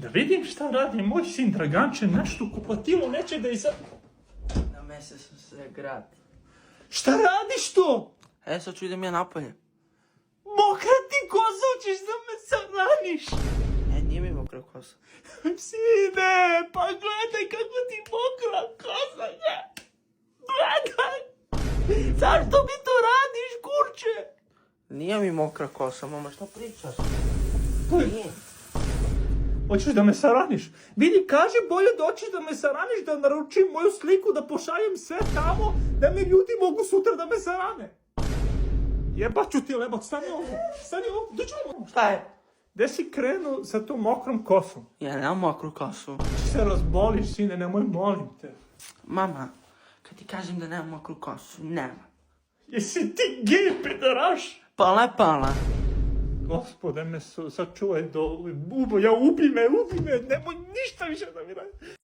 Da vidim šta radi moj sin Draganče, nešto u kupatilu neće da iza... Na mjesec sam se grati. Šta radiš to? Sad ću idem ja napolje. Mokra ti kosa, hoćeš da me saraniš? Nije mi mokra kosa. Sine, pa gledaj kako ti mokra kosa je. Gledaj. Zašto mi to radiš, kurče? Nije mi mokra kosa, mama, šta pričaš? Nije. Hoćeš da me saraniš? Vidi, kaži bolje da hoćeš da me saraniš, da naručim moju sliku, da pošaljem sve tamo, da mi ljudi mogu sutra da me sarane. Jebaću ti lebak, stani ovdje, dođi ovdje. Šta je? Gde si krenuo sa tom mokrom kosom? Ja nemam mokru kosu. Ti se razboliš, sine, nemoj, molim te. Mama, kad ti kažem da nemam mokru kosu, nema. Jesi ti gej, pedaraš? Pala je pala. Gospode, me sačuvaj do... Ja, ubi me, nemoj ništa više da mi radi.